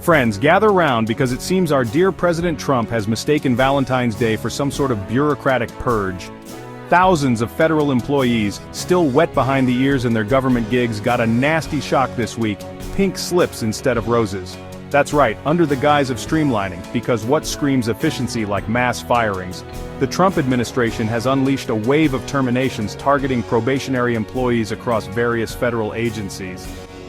Friends, gather round because it seems our dear President Trump has mistaken Valentine's Day for some sort of bureaucratic purge. Thousands of federal employees, still wet behind the ears in their government gigs, got a nasty shock this week: pink slips instead of roses. That's right, under the guise of streamlining, because what screams efficiency like mass firings? The Trump administration has unleashed a wave of terminations targeting probationary employees across various federal agencies.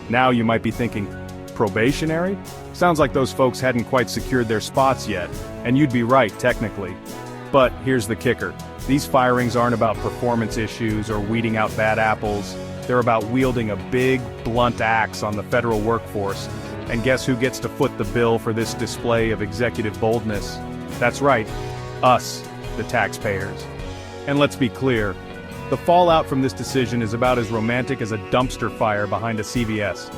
Now you might be thinking, probationary? Sounds like those folks hadn't quite secured their spots yet, and you'd be right, technically. But here's the kicker. These firings aren't about performance issues or weeding out bad apples. They're about wielding a big, blunt axe on the federal workforce. And guess who gets to foot the bill for this display of executive boldness? That's right, us, the taxpayers. And let's be clear, the fallout from this decision is about as romantic as a dumpster fire behind a CVS.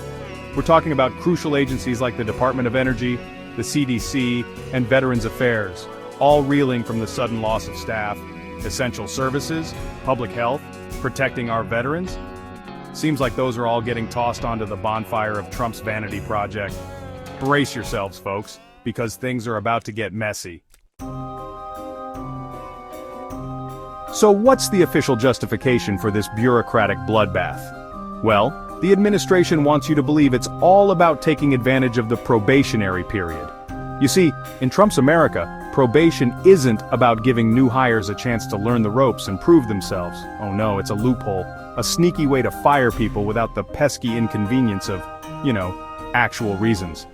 We're talking about crucial agencies like the Department of Energy, the CDC, and Veterans Affairs, all reeling from the sudden loss of staff. Essential services, public health, protecting our veterans. Seems like those are all getting tossed onto the bonfire of Trump's vanity project. Brace yourselves, folks, because things are about to get messy. So what's the official justification for this bureaucratic bloodbath? Well, the administration wants you to believe it's all about taking advantage of the probationary period. You see, in Trump's America, probation isn't about giving new hires a chance to learn the ropes and prove themselves. Oh no, it's a loophole, a sneaky way to fire people without the pesky inconvenience of, actual reasons.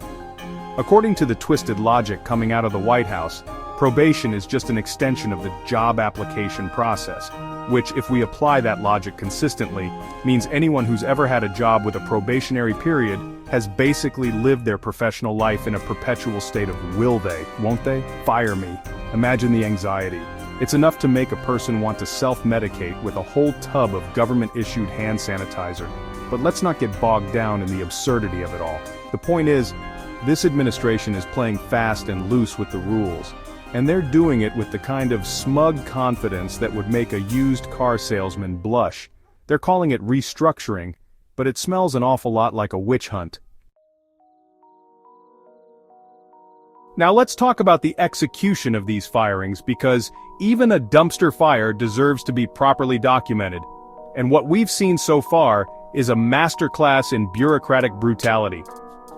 According to the twisted logic coming out of the White House, probation is just an extension of the job application process, which, if we apply that logic consistently, means anyone who's ever had a job with a probationary period has basically lived their professional life in a perpetual state of will they, won't they, fire me. Imagine the anxiety. It's enough to make a person want to self-medicate with a whole tub of government-issued hand sanitizer. But let's not get bogged down in the absurdity of it all. The point is, this administration is playing fast and loose with the rules. And they're doing it with the kind of smug confidence that would make a used car salesman blush. They're calling it restructuring, but it smells an awful lot like a witch hunt. Now let's talk about the execution of these firings, because even a dumpster fire deserves to be properly documented. And what we've seen so far is a masterclass in bureaucratic brutality.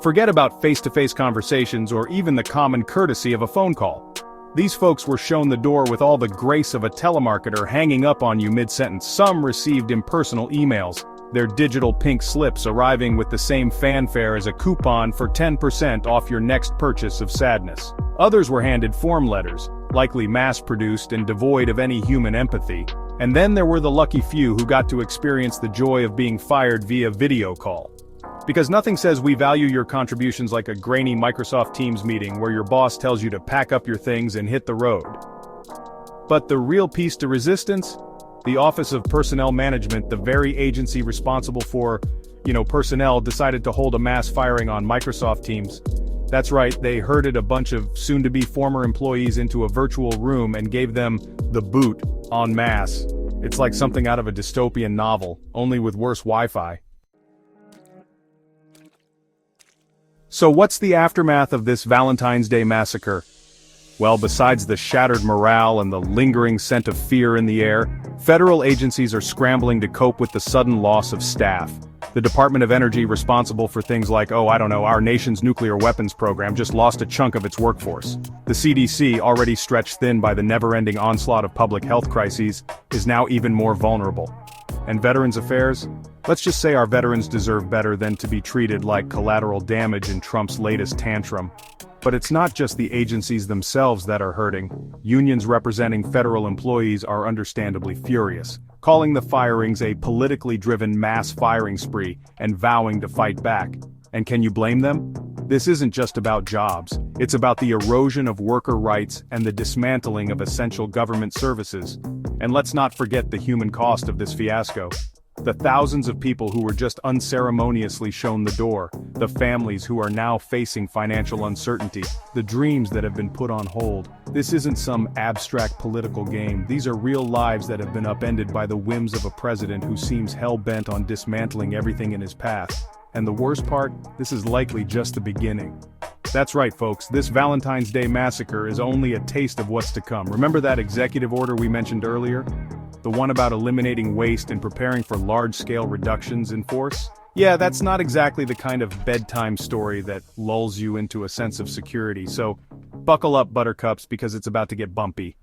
Forget about face-to-face conversations or even the common courtesy of a phone call. These folks were shown the door with all the grace of a telemarketer hanging up on you mid-sentence. Some received impersonal emails, their digital pink slips arriving with the same fanfare as a coupon for 10% off your next purchase of sadness. Others were handed form letters, likely mass-produced and devoid of any human empathy. And then there were the lucky few who got to experience the joy of being fired via video call. Because nothing says we value your contributions like a grainy Microsoft Teams meeting where your boss tells you to pack up your things and hit the road. But the real piece to resistance? The Office of Personnel Management, the very agency responsible for, personnel, decided to hold a mass firing on Microsoft Teams. That's right, they herded a bunch of soon-to-be former employees into a virtual room and gave them the boot en masse. It's like something out of a dystopian novel, only with worse Wi-Fi. So what's the aftermath of this Valentine's Day massacre? Well, besides the shattered morale and the lingering scent of fear in the air, federal agencies are scrambling to cope with the sudden loss of staff. The Department of Energy, responsible for things like, our nation's nuclear weapons program, just lost a chunk of its workforce. The CDC, already stretched thin by the never-ending onslaught of public health crises, is now even more vulnerable. And Veterans Affairs? Let's just say our veterans deserve better than to be treated like collateral damage in Trump's latest tantrum. But it's not just the agencies themselves that are hurting. Unions representing federal employees are understandably furious, calling the firings a politically driven mass firing spree and vowing to fight back. And can you blame them? This isn't just about jobs. It's about the erosion of worker rights and the dismantling of essential government services. And let's not forget the human cost of this fiasco. The thousands of people who were just unceremoniously shown the door, the families who are now facing financial uncertainty, the dreams that have been put on hold. This isn't some abstract political game. These are real lives that have been upended by the whims of a president who seems hell-bent on dismantling everything in his path. And the worst part, this is likely just the beginning. That's right, folks, this Valentine's Day massacre is only a taste of what's to come. Remember that executive order we mentioned earlier? The one about eliminating waste and preparing for large-scale reductions in force? Yeah, that's not exactly the kind of bedtime story that lulls you into a sense of security, so buckle up, buttercups, because it's about to get bumpy.